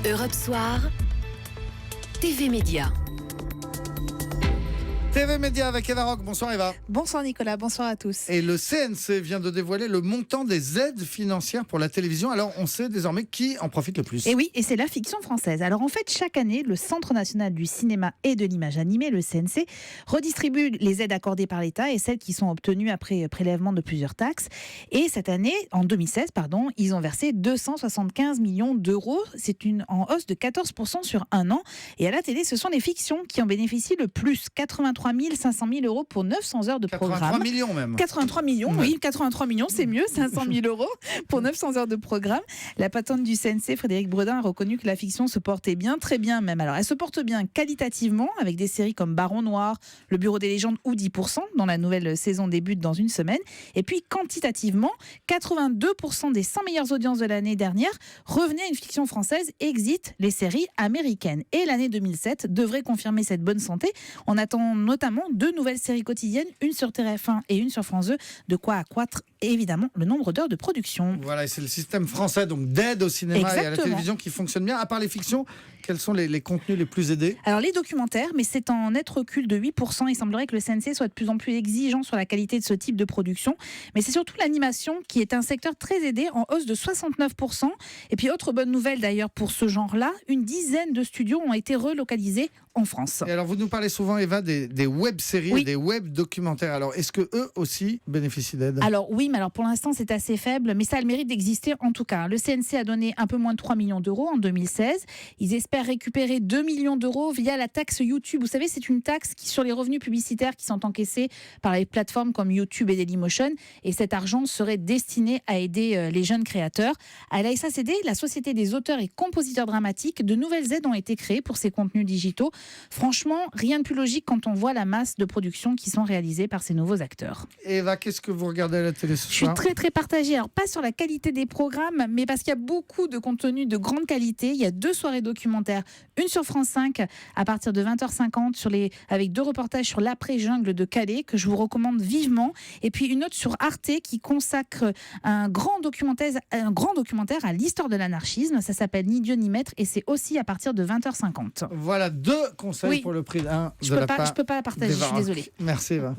Europe Soir, TV Média. TV Média avec Eva Rock. Bonsoir Eva. Bonsoir Nicolas, bonsoir à tous. Et le CNC vient de dévoiler le montant des aides financières pour la télévision. Alors on sait désormais qui en profite le plus. Et oui, et c'est la fiction française. Alors en fait, chaque année, le Centre national du cinéma et de l'image animée, le CNC, redistribue les aides accordées par l'État et celles qui sont obtenues après prélèvement de plusieurs taxes. Et cette année, en 2016, ils ont versé 275 millions d'euros. C'est en hausse de 14% sur un an. Et à la télé, ce sont les fictions qui en bénéficient le plus. 83 500 000 euros pour 900 heures de programme. 83 millions même. 83 millions, oui, 83 millions, c'est mieux, 500 000 euros pour 900 heures de programme. La patronne du CNC, Frédéric Bredin, a reconnu que la fiction se portait bien, très bien même. Alors, elle se porte bien qualitativement, avec des séries comme Baron Noir, Le Bureau des légendes ou 10%, dont la nouvelle saison débute dans une semaine. Et puis, quantitativement, 82% des 100 meilleures audiences de l'année dernière revenaient à une fiction française, Exit, les séries américaines. Et l'année 2007 devrait confirmer cette bonne santé. On attend notamment 2 nouvelles séries quotidiennes, une sur TF1 et une sur France 2, de quoi accroître évidemment le nombre d'heures de production. Voilà, et c'est le système français donc d'aide au cinéma et à la télévision qui fonctionne bien. À part les fictions, quels sont les contenus les plus aidés ? Alors les documentaires, mais c'est en net recul de 8%. Il semblerait que le CNC soit de plus en plus exigeant sur la qualité de ce type de production. Mais c'est surtout l'animation qui est un secteur très aidé, en hausse de 69%. Et puis autre bonne nouvelle d'ailleurs pour ce genre-là, une dizaine de studios ont été relocalisés en France. Et alors vous nous parlez souvent, Eva, des web-séries, oui, et des web-documentaires. Alors est-ce que eux aussi bénéficient d'aide ? Alors oui, mais alors pour l'instant c'est assez faible, mais ça a le mérite d'exister en tout cas. Le CNC a donné un peu moins de 3 millions d'euros en 2016. Ils espèrent récupérer 2 millions d'euros via la taxe YouTube. Vous savez, c'est une taxe sur les revenus publicitaires qui sont encaissés par les plateformes comme YouTube et Dailymotion. Et cet argent serait destiné à aider les jeunes créateurs. À la SACD, la Société des auteurs et compositeurs dramatiques, de nouvelles aides ont été créées pour ces contenus digitaux. Franchement, rien de plus logique quand on voit la masse de productions qui sont réalisées par ces nouveaux acteurs. Eva, qu'est-ce que vous regardez à la télé ce soir ? Je suis très partagée. Alors pas sur la qualité des programmes, mais parce qu'il y a beaucoup de contenu de grande qualité. Il y a 2 soirées documentaires, une sur France 5 à partir de 20h50 avec 2 reportages sur l'après-jungle de Calais que je vous recommande vivement, et puis une autre sur Arte qui consacre un grand documentaire à l'histoire de l'anarchisme. Ça s'appelle Ni Dieu ni maître et c'est aussi à partir de 20h50. Voilà 2 conseils pour le prix d'un de la part. Je peux pas la partager, je suis désolée. Merci Eva.